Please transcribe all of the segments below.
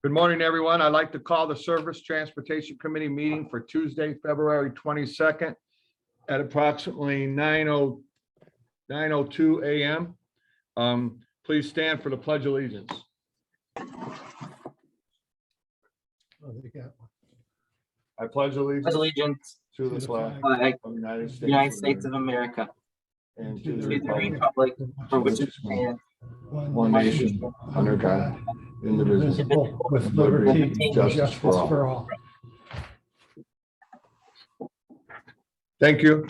Good morning, everyone. I'd like to call the Service Transportation Committee meeting for Tuesday, February 22nd at approximately 9:02 a.m. Please stand for the Pledge of Allegiance. I pledge Pledge allegiance allegiance to the flag flag of the United to the United States of America America, and to the republic for which it stands, one nation, under God, indivisible, with liberty and justice for all. Thank you.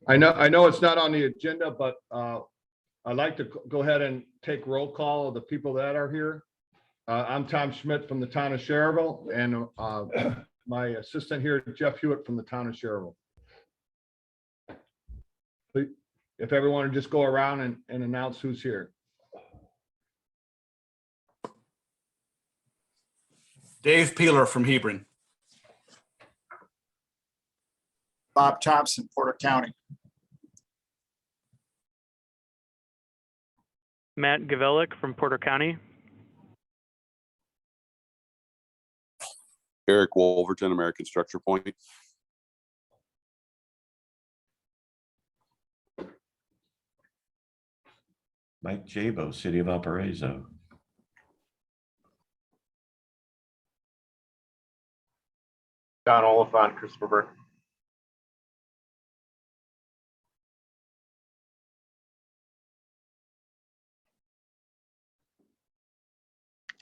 I know it's not on the agenda, but I'd like to go ahead and take roll call of the people that are here. I'm Tom Schmidt from the town of Schererville, and my assistant here, Jeff Hewitt from the town of Schererville. Please, if everyone would just go around and announce who's here. Dave Peeler from Hebron. Bob Thompson, Porter County. Matt Gavelik from Porter County. Eric Wolverton, American Structure Point. Mike Jabo, City of Valparaiso. Don Oliphant, Christopher Burke.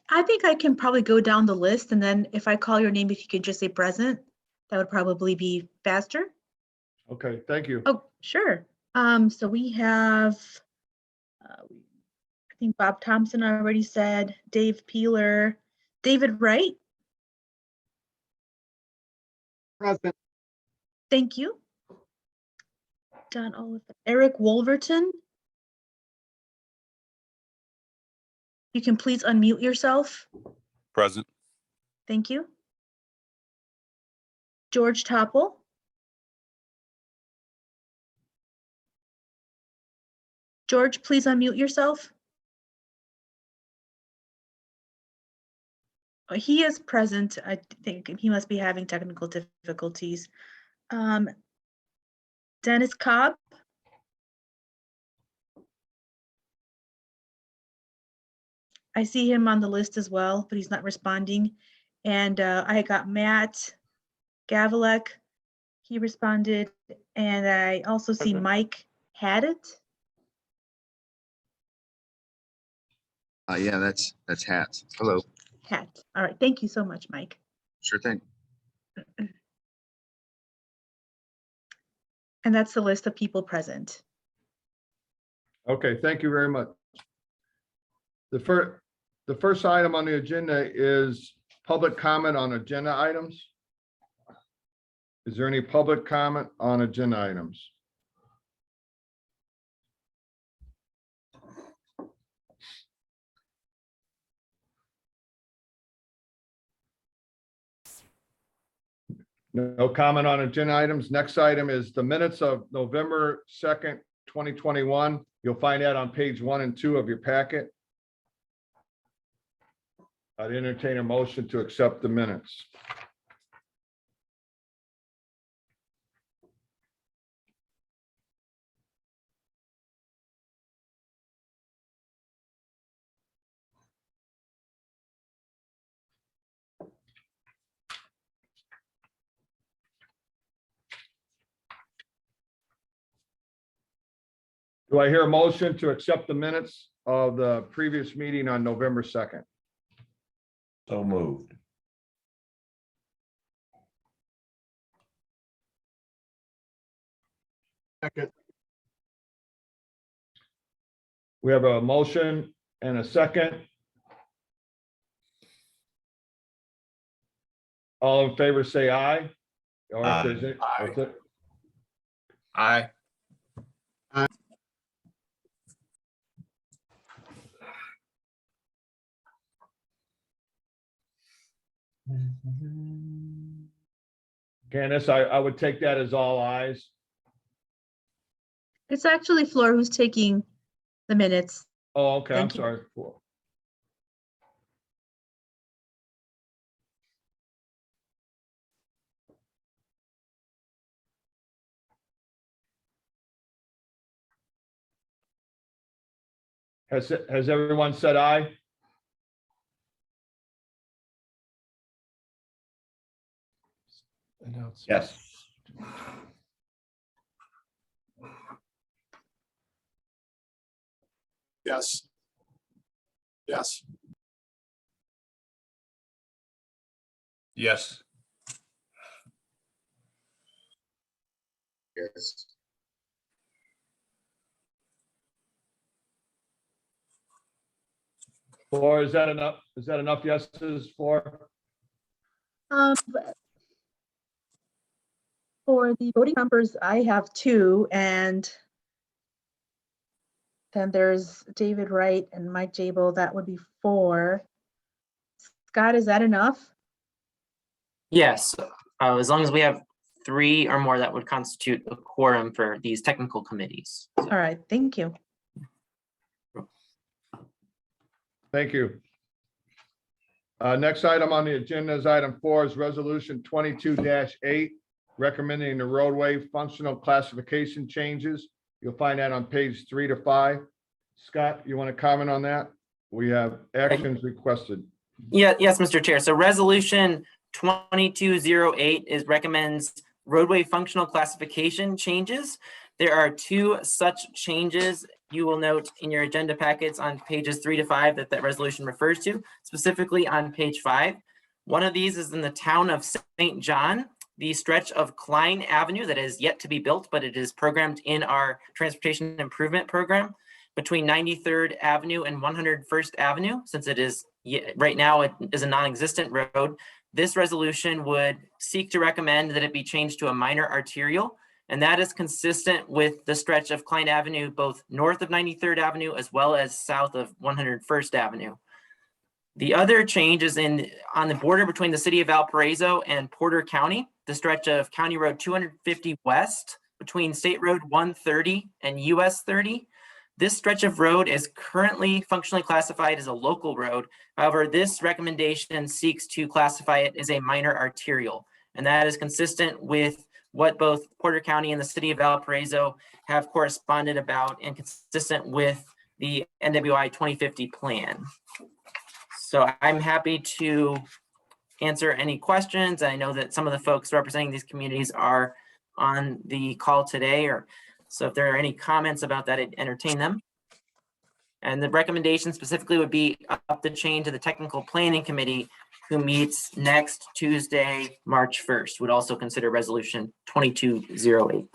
I think I can probably go down the list, and then if I call your name, if you could just say present, that would probably be faster. Okay, thank you. Oh, sure. So we have, I think Bob Thompson already said, Dave Peeler, David Wright. Present. Thank you. Don Oliphant, Eric Wolverton. You can please unmute yourself. Present. Thank you. George Topple. George, please unmute yourself. He is present. I think he must be having technical difficulties. Dennis Cobb. I see him on the list as well, but he's not responding. And I got Matt Gavelek. He responded. And I also see Present. Mike Haddett. Yeah, that's Hat. Hello. Hat. All right. Thank you so much, Mike. Sure thing. And that's the list of people present. Okay, thank you very much. The first item on the agenda is public comment on agenda items. Is there any public comment on agenda items? No comment on agenda items. Next item is the minutes of November 2nd, 2021. You'll find that on page 1 and 2 of your packet. I'd entertain a motion to accept the minutes. Do I hear a motion to accept the minutes of the previous meeting on November 2nd? So moved. Second. We have a motion and a second. All in favor, say aye. Or if there's any- Aye. Aye. Candace, I would take that as all ayes. It's actually Fleur who's taking the minutes. Oh, okay, I'm Thank you. sorry. Has everyone said aye? Yes. Yes. Yes. Yes. Yes. Four, is that enough? Is that enough yeses for? For the voting members, I have 2, and then there's David Wright and Mike Jabo, that would be 4. Scott, is that enough? Yes, as long as we have 3 or more, that would constitute a quorum for these technical committees. All right, thank you. Thank you. Next item on the agenda is item 4 is resolution 22-8, recommending the roadway functional classification changes. You'll find that on page 3 to 5. Scott, you want to comment on that? We have actions requested. Yes, Mr. Chair. So resolution 2208 recommends roadway functional classification changes. There are 2 such changes you will note in your agenda packets on pages 3 to 5 that resolution refers to, specifically on page 5. One of these is in the town of St. John, the stretch of Klein Avenue that is yet to be built, but it is programmed in our transportation improvement program between 93rd Avenue and 101st Avenue. Since it is right now, it is a non-existent road. This resolution would seek to recommend that it be changed to a minor arterial, and that is consistent with the stretch of Klein Avenue, both north of 93rd Avenue as well as south of 101st Avenue. The other change is on the border between the city of Valparaiso and Porter County, the stretch of County Road 250 West between State Road 130 and US 30. This stretch of road is currently functionally classified as a local road. However, this recommendation seeks to classify it as a minor arterial, and that is consistent with what both Porter County and the city of Valparaiso have corresponded about and consistent with the NWI 2050 plan. So I'm happy to answer any questions. I know that some of the folks representing these communities are on the call today, so if there are any comments about that, I'd entertain them. And the recommendation specifically would be up the chain to the Technical Planning Committee, who meets next Tuesday, March 1st, would also consider resolution 2208.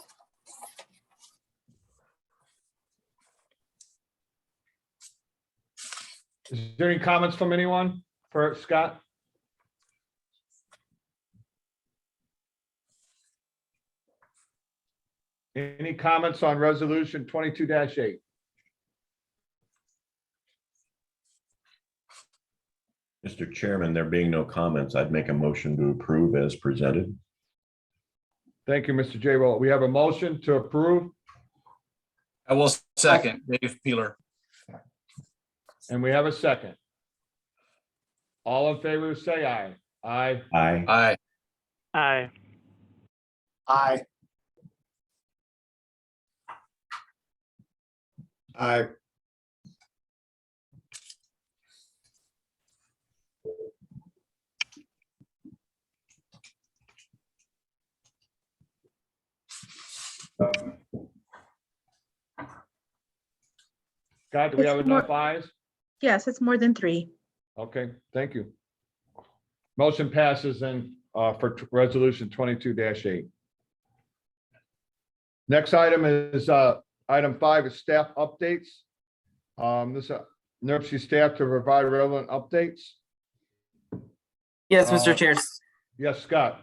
Is there any comments from anyone for Scott? Any comments on resolution 22-8? Mr. Chairman, there being no comments, I'd make a motion to approve as presented. Thank you, Mr. J. Roll. We have a motion to approve, I will second, Dave Peeler. and we have a second. All in favor, say aye. Aye. Aye. Aye. Aye. Aye. Aye. Scott, do we have It's enough more- ayes? Yes, it's more than 3. Okay, thank you. Motion passes and for resolution 22-8. Next item is item 5 is staff updates. This NERC staff to provide relevant updates. Yes, Mr. Uh, Chair. Yes, Scott.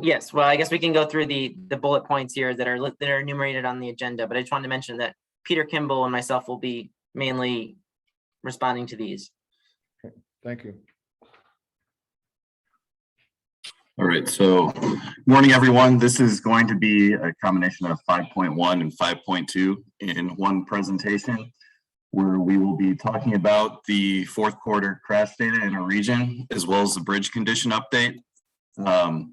Yes, well, I guess we can go through the bullet points here that are enumerated on the agenda, but I just wanted to mention that Peter Kimball and myself will be mainly responding to these. Thank you. All right, so morning, everyone. This is going to be a combination of 5.1 and 5.2 in one presentation, where we will be talking about the fourth quarter crash data in our region, as well as the bridge condition update.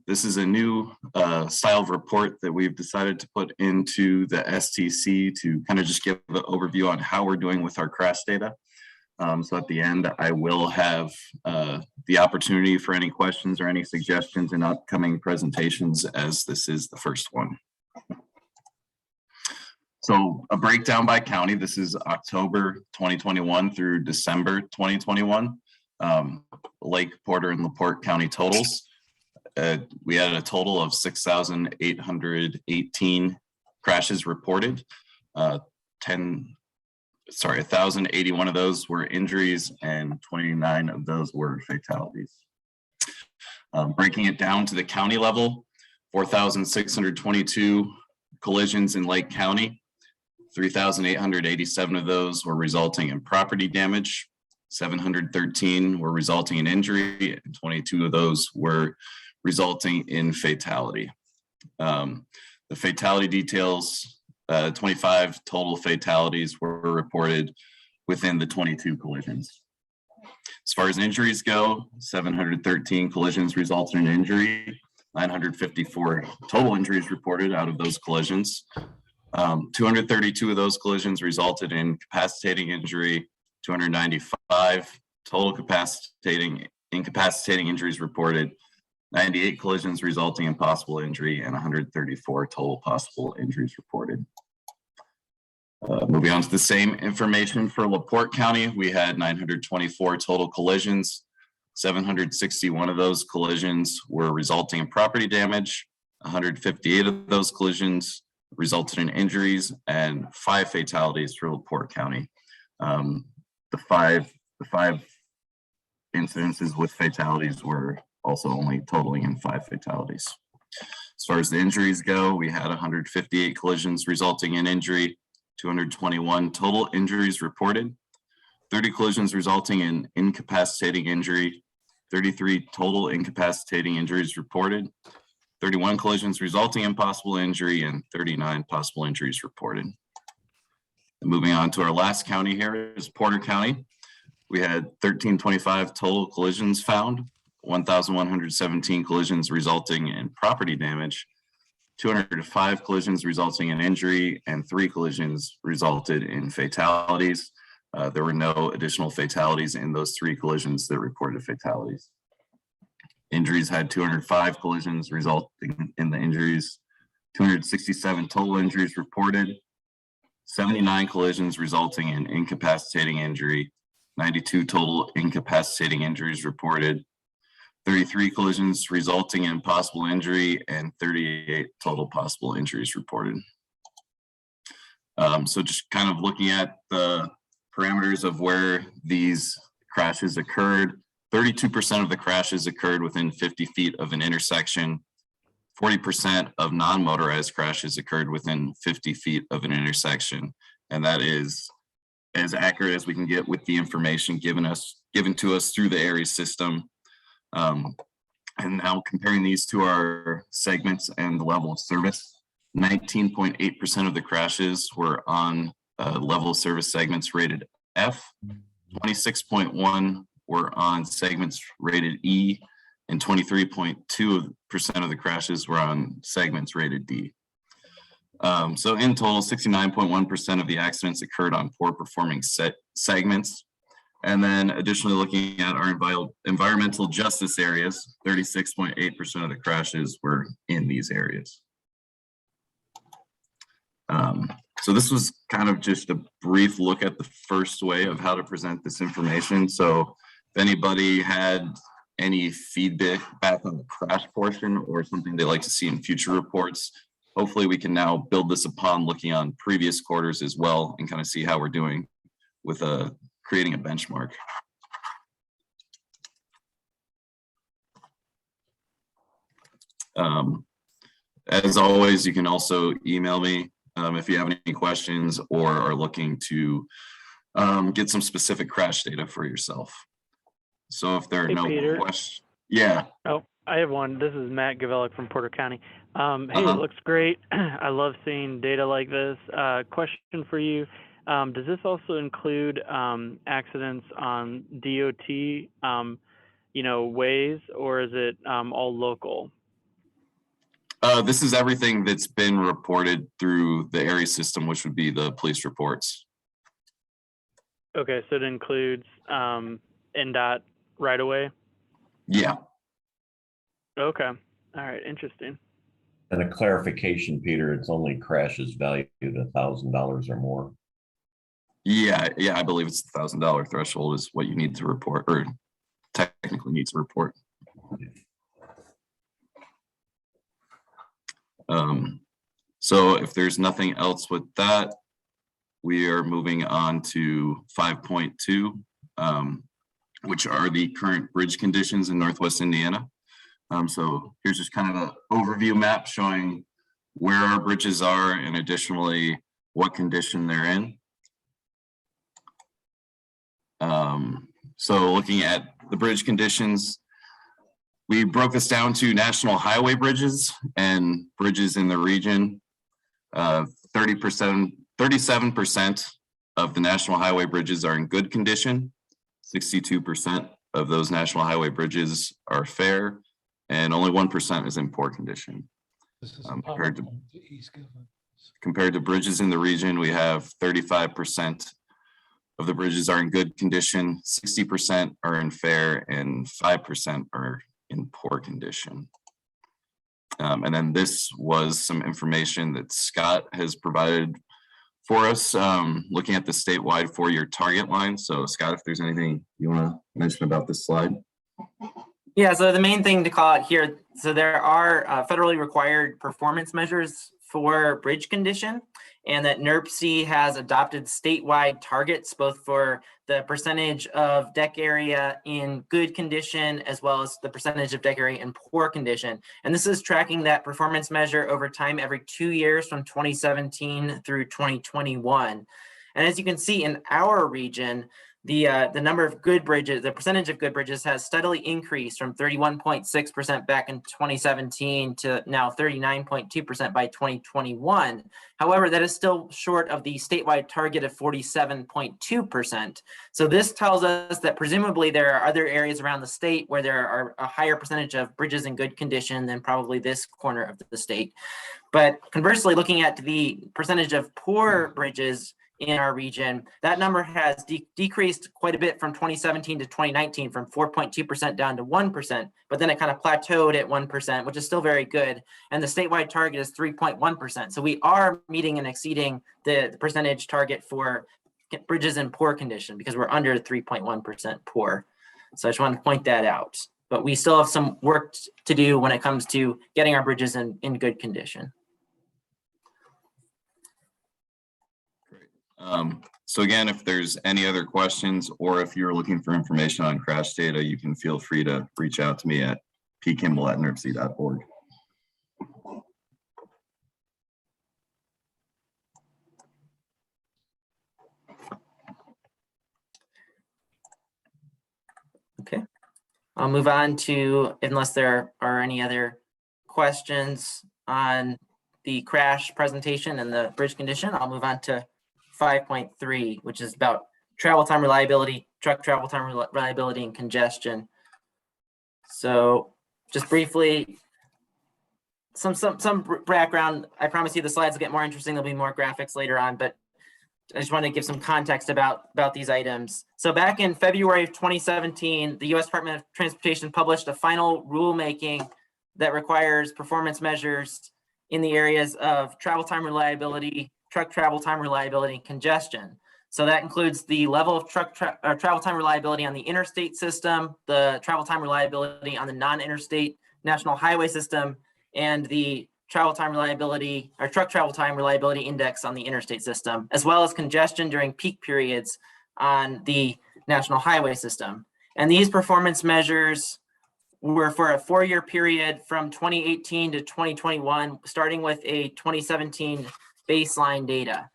This is a new style of report that we've decided to put into the STC to kind of just give an overview on how we're doing with our crash data. So at the end, I will have the opportunity for any questions or any suggestions in upcoming presentations, as this is the first one. So a breakdown by county. This is October 2021 through December 2021. Lake, Porter, and LaPorte County totals. We had a total of 6,818 crashes reported. 1,081 of those were injuries and 29 of those were fatalities. Breaking it down to the county level, 4,622 collisions in Lake County. 3,887 of those were resulting in property damage. 713 were resulting in injury, and 22 of those were resulting in fatality. The fatality details, 25 total fatalities were reported within the 22 collisions. As far as injuries go, 713 collisions resulted in injury, 954 total injuries reported out of those collisions. 232 of those collisions resulted in incapacitating injury, 295 total incapacitating injuries reported, 98 collisions resulting in possible injury, and 134 total possible injuries reported. Moving on to the same information for LaPorte County, we had 924 total collisions. 761 of those collisions were resulting in property damage. 158 of those collisions resulted in injuries, and 5 fatalities for LaPorte County. The five incidences with fatalities were also only totaling in 5 fatalities. As far as the injuries go, we had 158 collisions resulting in injury, 221 total injuries reported, 30 collisions resulting in incapacitating injury, 33 total incapacitating injuries reported, 31 collisions resulting in possible injury, and 39 possible injuries reported. And moving on to our last county here is Porter County. We had 1,325 total collisions found, 1,117 collisions resulting in property damage, 205 collisions resulting in injury, and 3 collisions resulted in fatalities. There were no additional fatalities in those 3 collisions that reported fatalities. Injuries had 205 collisions resulting in the injuries, 267 total injuries reported, 79 collisions resulting in incapacitating injury, 92 total incapacitating injuries reported, 33 collisions resulting in possible injury, and 38 total possible injuries reported. So just kind of looking at the parameters of where these crashes occurred, 32% of the crashes occurred within 50 feet of an intersection. 40% of non-motorized crashes occurred within 50 feet of an intersection. And that is as accurate as we can get with the information given to us through the ARIES system. And now comparing these to our segments and the level of service, 19.8% of the crashes were on level of service segments rated F, 26.1% were on segments rated E, and 23.2% of the crashes were on segments rated D. So in total, 69.1% of the accidents occurred on poor performing segments. And then additionally looking at our environmental justice areas, 36.8% of the crashes were in these areas. So this was kind of just a brief look at the first way of how to present this information. So if anybody had any feedback back on the crash portion or something they'd like to see in future reports, hopefully we can now build this upon looking on previous quarters as well and kind of see how we're doing with creating a benchmark. As always, you can also email me if you have any questions or are looking to get some specific crash data for yourself. So if there are Hey, no Peter. questions, yeah. Oh, I have one. This is Matt Gavelik from Porter County. Hey, it looks great. I love seeing data like this. Question for you. Does this also include accidents on DOT? ways, or is it all local? This is everything that's been reported through the area system, which would be the police reports. Okay, so it includes NDOT right away? Yeah. Okay, all right, interesting. And a clarification, Peter, it's only crashes valued $1,000 or more. Yeah, I believe it's the $1,000 threshold is what you need to report, or technically need to report. So if there's nothing else with that, we are moving on to 5.2, which are the current bridge conditions in Northwest Indiana. So here's just kind of an overview map showing where our bridges are and additionally what condition they're in. So looking at the bridge conditions, we broke this down to national highway bridges and bridges in the region. 37% of the national highway bridges are in good condition. 62% of those national highway bridges are fair, and only 1% is in poor condition. Compared to bridges in the region, we have 35% of the bridges are in good condition, 60% are in fair, and 5% are in poor condition. And then this was some information that Scott has provided for us, looking at the statewide 4-year target line. So Scott, if there's anything you want to mention about this slide. Yeah, so the main thing to call out here, so there are federally required performance measures for bridge condition, and that NERC has adopted statewide targets, both for the percentage of deck area in good condition, as well as the percentage of deck area in poor condition. And this is tracking that performance measure over time every 2 years from 2017 through 2021. And as you can see in our region, the number of good bridges, the percentage of good bridges has steadily increased from 31.6% back in 2017 to now 39.2% by 2021. However, that is still short of the statewide target of 47.2%. So this tells us that presumably there are other areas around the state where there are a higher percentage of bridges in good condition than probably this corner of the state. But conversely, looking at the percentage of poor bridges in our region, that number has decreased quite a bit from 2017 to 2019, from 4.2% down to 1%, but then it kind of plateaued at 1%, which is still very good. And the statewide target is 3.1%. So we are meeting and exceeding the percentage target for bridges in poor condition because we're under 3.1% poor. So I just wanted to point that out. But we still have some work to do when it comes to getting our bridges in good condition. So again, if there's any other questions or if you're looking for information on crash data, you can feel free to reach out to me at pkimball@nerpc.org. Okay, I'll move on to, unless there are any other questions on the crash presentation and the bridge condition, I'll move on to 5.3, which is about travel time reliability, truck travel time reliability, and congestion. So just briefly, some background. I promise you the slides will get more interesting. There'll be more graphics later on, but I just want to give some context about these items. So back in February of 2017, the U.S. Department of Transportation published a final rulemaking that requires performance measures in the areas of travel time reliability, truck travel time reliability, and congestion. So that includes the level of travel time reliability on the interstate system, the travel time reliability on the non-interstate national highway system, and the travel time reliability or truck travel time reliability index on the interstate system, as well as congestion during peak periods on the national highway system. And these performance measures were for a 4-year period from 2018 to 2021, starting with a 2017 baseline data.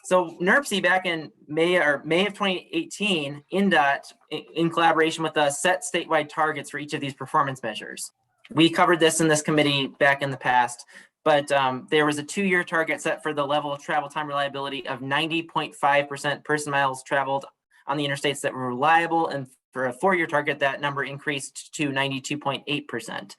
So NERC back in May of 2018, NDOT, in collaboration with us, set statewide targets for each of these performance measures. We covered this in this committee back in the past, but there was a 2-year target set for the level of travel time reliability of 90.5% person miles traveled on the interstates that were reliable and for a 4-year target, that number increased to 92.8%.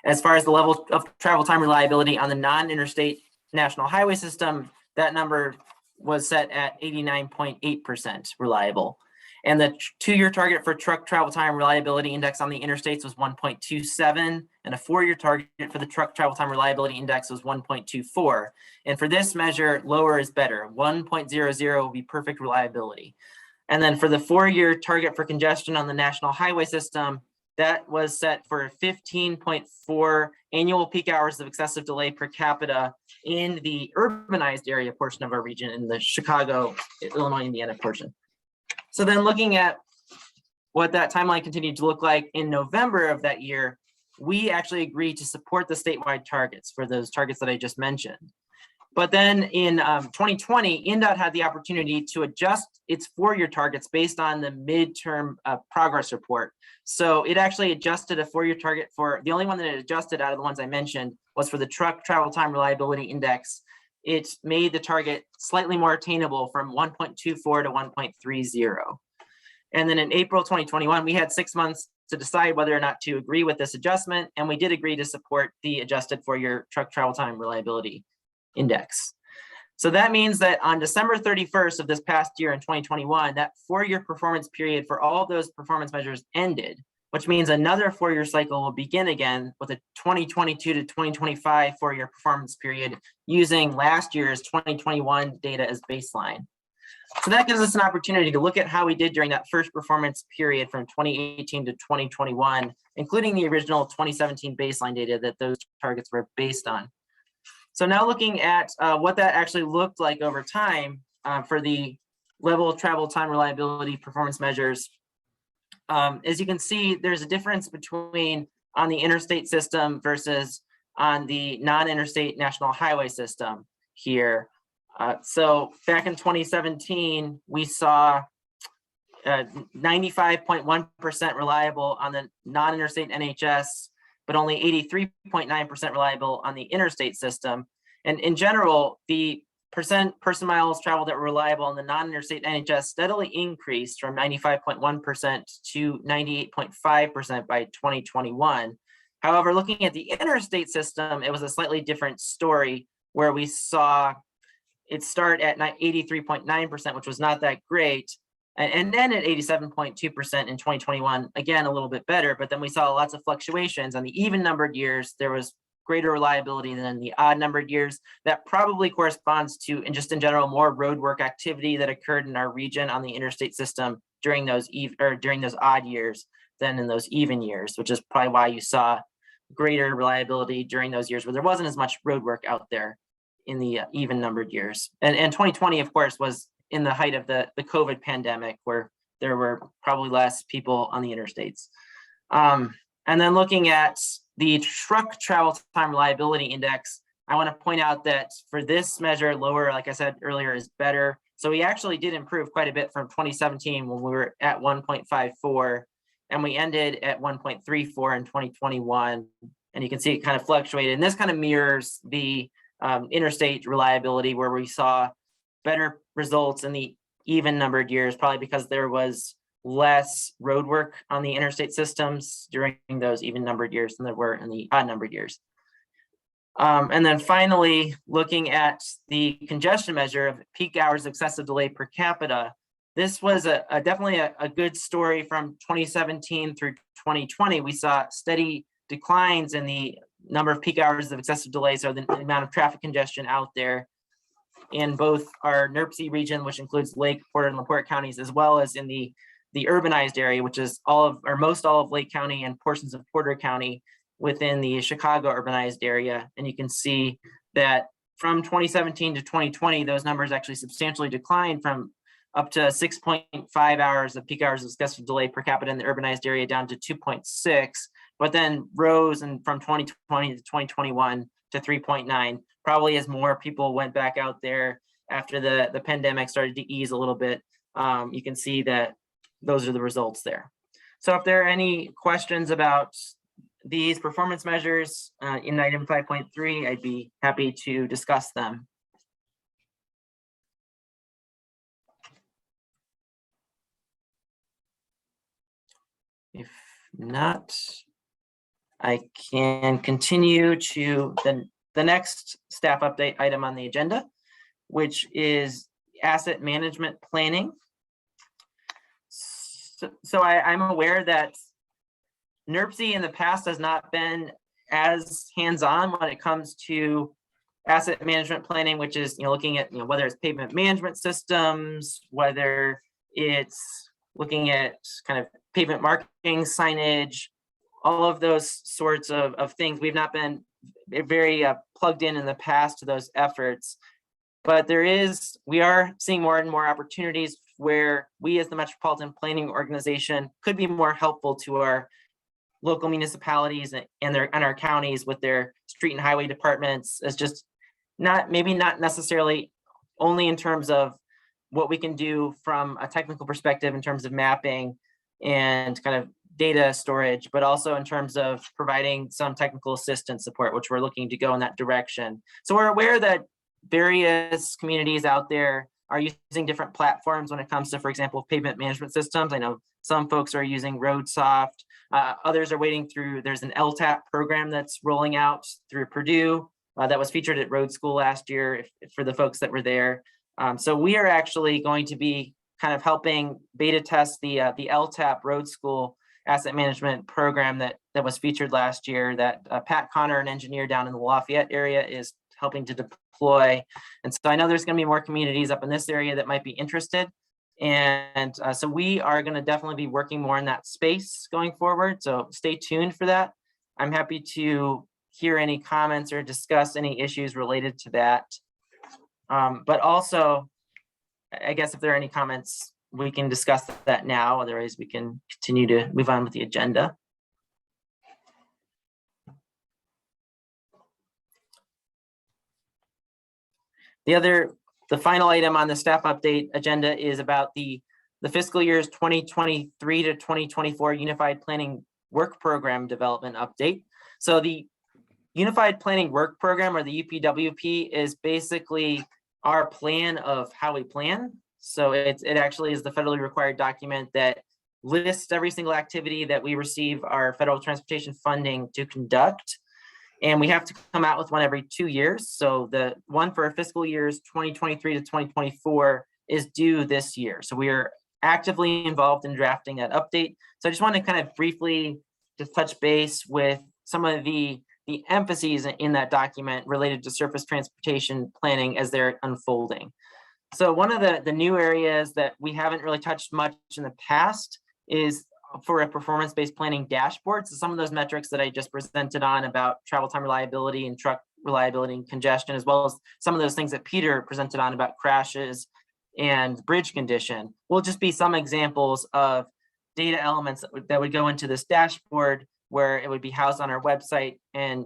As far as the level of travel time reliability on the non-interstate national highway system, that number was set at 89.8% reliable. And the 2-year target for truck travel time reliability index on the interstates was 1.27, and a 4-year target for the truck travel time reliability index was 1.24. And for this measure, lower is better. 1.00 will be perfect reliability. And then for the 4-year target for congestion on the national highway system, that was set for 15.4 annual peak hours of excessive delay per capita in the urbanized area portion of our region, in the Chicago, Illinois, Indiana portion. So then looking at what that timeline continued to look like in November of that year, we actually agreed to support the statewide targets for those targets that I just mentioned. But then in 2020, INDOT had the opportunity to adjust its 4-year targets based on the midterm progress report. So it actually adjusted a 4-year target for, the only one that it adjusted out of the ones I mentioned was for the truck travel time reliability index. It made the target slightly more attainable from 1.24 to 1.30. And then in April 2021, we had 6 months to decide whether or not to agree with this adjustment. And we did agree to support the adjusted 4-year truck travel time reliability index. So that means that on December 31st of this past year in 2021, that 4-year performance period for all of those performance measures ended, which means another 4-year cycle will begin again with a 2022 to 2025 4-year performance period using last year's 2021 data as baseline. So that gives us an opportunity to look at how we did during that first performance period from 2018 to 2021, including the original 2017 baseline data that those targets were based on. So now looking at what that actually looked like over time for the level of travel time reliability performance measures. As you can see, there's a difference between on the interstate system versus on the non-interstate national highway system here. So back in 2017, we saw 95.1% reliable on the non-interstate NHS, but only 83.9% reliable on the interstate system. And in general, the person miles traveled that were reliable on the non-interstate NHS steadily increased from 95.1% to 98.5% by 2021. However, looking at the interstate system, it was a slightly different story where we saw it start at 83.9%, which was not that great, and then at 87.2% in 2021, again, a little bit better, but then we saw lots of fluctuations. On the even numbered years, there was greater reliability than the odd numbered years. That probably corresponds to, and just in general, more roadwork activity that occurred in our region on the interstate system during those odd years than in those even years, which is probably why you saw greater reliability during those years where there wasn't as much roadwork out there in the even numbered years. And 2020, of course, was in the height of the COVID pandemic, where there were probably less people on the interstates. And then looking at the truck travel time reliability index, I want to point out that for this measure, lower, like I said earlier, is better. So we actually did improve quite a bit from 2017 when we were at 1.54, and we ended at 1.34 in 2021. And you can see it kind of fluctuated. And this kind of mirrors the interstate reliability, where we saw better results in the even numbered years, probably because there was less road work on the interstate systems during those even numbered years than there were in the odd numbered years. And then finally, looking at the congestion measure of peak hours of excessive delay per capita, this was definitely a good story from 2017 through 2020. We saw steady declines in the number of peak hours of excessive delays, or the amount of traffic congestion out there in both our NERC region, which includes Lake, Porter, and LaPorte counties, as well as in the urbanized area, which is most all of Lake County and portions of Porter County within the Chicago urbanized area. And you can see that from 2017 to 2020, those numbers actually substantially declined from up to 6.5 hours of peak hours of excessive delay per capita in the urbanized area down to 2.6, but then rose and from 2020 to 2021 to 3.9, probably as more people went back out there after the pandemic started to ease a little bit. You can see that those are the results there. So if there are any questions about these performance measures in item 5.3, I'd be happy to discuss them. If not, I can continue to the next staff update item on the agenda, which is asset management planning. So I'm aware that NERC in the past has not been as hands-on when it comes to asset management planning, which is, looking at, whether it's pavement management systems, whether it's looking at kind of pavement marking signage, all of those sorts of things. We've not been very plugged in the past to those efforts, but we are seeing more and more opportunities where we as the Metropolitan Planning Organization could be more helpful to our local municipalities and our counties with their street and highway departments, as just maybe not necessarily only in terms of what we can do from a technical perspective in terms of mapping and kind of data storage, but also in terms of providing some technical assistance support, which we're looking to go in that direction. So we're aware that various communities out there are using different platforms when it comes to, for example, pavement management systems. I know some folks are using RoadSoft, others are waiting through, there's an LTAP program that's rolling out through Purdue that was featured at Road School last year for the folks that were there. So we are actually going to be kind of helping beta test the LTAP Road School asset management program that was featured last year, that Pat Connor, an engineer down in the Lafayette area, is helping to deploy. And so I know there's going to be more communities up in this area that might be interested. And so we are going to definitely be working more in that space going forward. So stay tuned for that. I'm happy to hear any comments or discuss any issues related to that. But also, I guess if there are any comments, we can discuss that now. Otherwise, we can continue to move on with the agenda. The final item on the staff update agenda is about the fiscal years 2023 to 2024 Unified Planning Work Program Development Update. So the Unified Planning Work Program, or the UPWP, is basically our plan of how we plan. So it actually is the federally required document that lists every single activity that we receive our federal transportation funding to conduct. And we have to come out with one every 2 years. So the one for fiscal years 2023 to 2024 is due this year. So we are actively involved in drafting that update. So I just want to kind of briefly just touch base with some of the emphases in that document related to surface transportation planning as they're unfolding. So one of the new areas that we haven't really touched much in the past is for a performance-based planning dashboard. So some of those metrics that I just presented on about travel time reliability and truck reliability and congestion, as well as some of those things that Peter presented on about crashes and bridge condition, will just be some examples of data elements that would go into this dashboard, where it would be housed on our website, and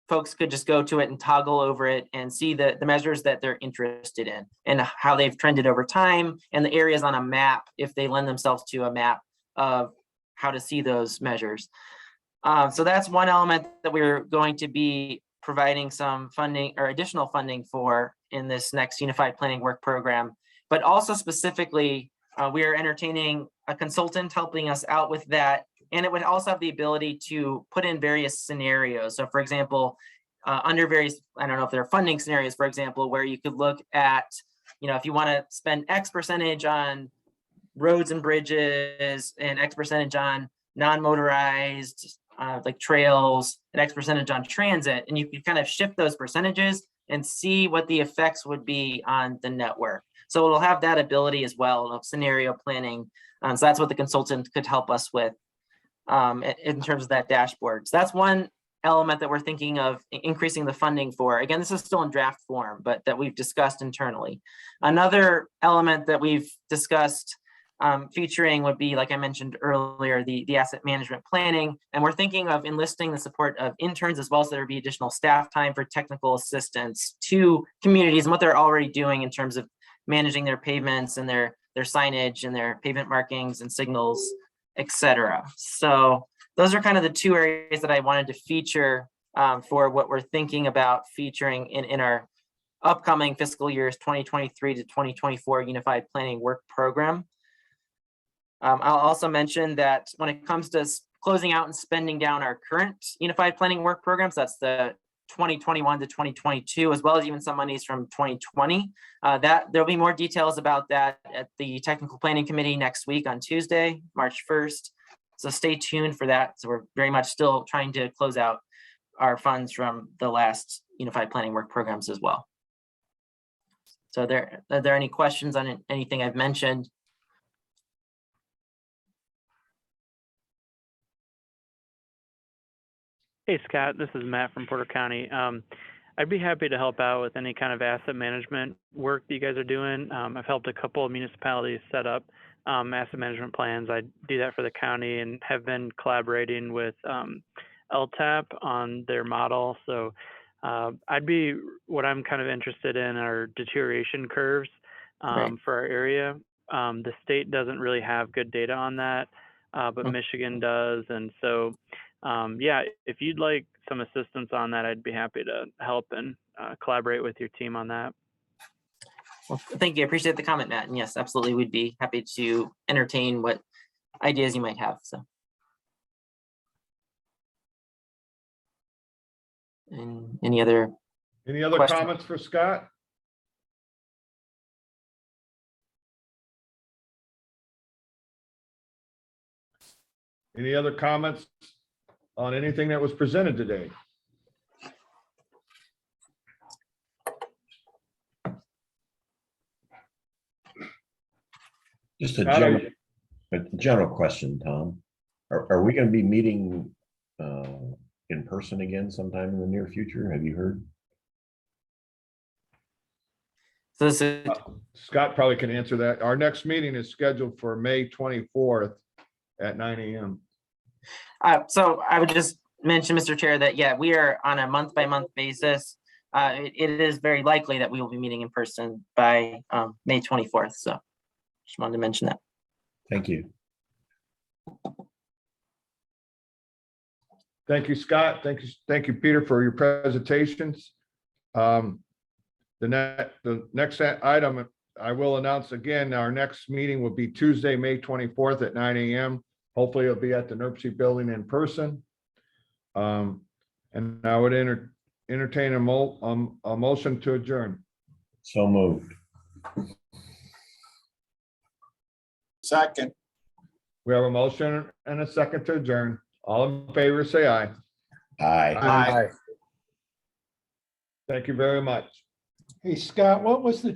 folks could just go to it and toggle over it and see the measures that they're interested in and how they've trended over time, and the areas on a map if they lend themselves to a map of how to see those measures. So that's one element that we're going to be providing some funding or additional funding for in this next Unified Planning Work Program. But also specifically, we are entertaining a consultant helping us out with that. And it would also have the ability to put in various scenarios. So for example, under various, I don't know if there are funding scenarios, for example, where you could look at, if you want to spend X percentage on roads and bridges and X percentage on non-motorized like trails and X percentage on transit, and you can kind of shift those percentages and see what the effects would be on the network. So it'll have that ability as well of scenario planning. So that's what the consultant could help us with in terms of that dashboard. So that's one element that we're thinking of increasing the funding for. Again, this is still in draft form, but that we've discussed internally. Another element that we've discussed featuring would be, like I mentioned earlier, the asset management planning. And we're thinking of enlisting the support of interns, as well as there would be additional staff time for technical assistance to communities and what they're already doing in terms of managing their pavements and their signage and their pavement markings and signals, etc. So those are kind of the two areas that I wanted to feature for what we're thinking about featuring in our upcoming fiscal years 2023 to 2024 Unified Planning Work Program. I'll also mention that when it comes to closing out and spending down our current unified planning work programs, that's the 2021 to 2022, as well as even some monies from 2020. That there'll be more details about that at the Technical Planning Committee next week on Tuesday, March 1st. So stay tuned for that. So we're very much still trying to close out our funds from the last unified planning work programs as well. So are there any questions on anything I've mentioned? Hey, Scott, this is Matt from Porter County. I'd be happy to help out with any kind of asset management work that you guys are doing. I've helped a couple of municipalities set up asset management plans. I do that for the county and have been collaborating with LTAP on their model. So what I'm kind of interested in are deterioration curves Right. for our area. The state doesn't really have good data on that, but Michigan does. And so, yeah, if you'd like some assistance on that, I'd be happy to help and collaborate with your team on that. Well, thank you. I appreciate the comment, Matt. And yes, absolutely. We'd be happy to entertain what ideas you might have. So. And any other question? comments for Scott? Any other comments on anything that was presented today? Just Scott, a general question, Tom. Are we going to be meeting in person again sometime in the near future? Have you heard? So this is, Scott probably can answer that. Our next meeting is scheduled for May 24th at 9 a.m. so I would just mention, Mr. Chair, that yeah, we are on a month-by-month basis. It is very likely that we will be meeting in person by May 24th. So just wanted to mention that. Thank you. Thank you, Scott. Thank you, Peter, for your presentations. The next item, I will announce again, our next meeting will be Tuesday, May 24th at 9 a.m. Hopefully it'll be at the NERC building in person. And I would entertain a motion to adjourn. So moved. Second. We have a motion and a second to adjourn. All in favor, say aye. Aye. Aye. Thank you very much. Hey, Scott, what was the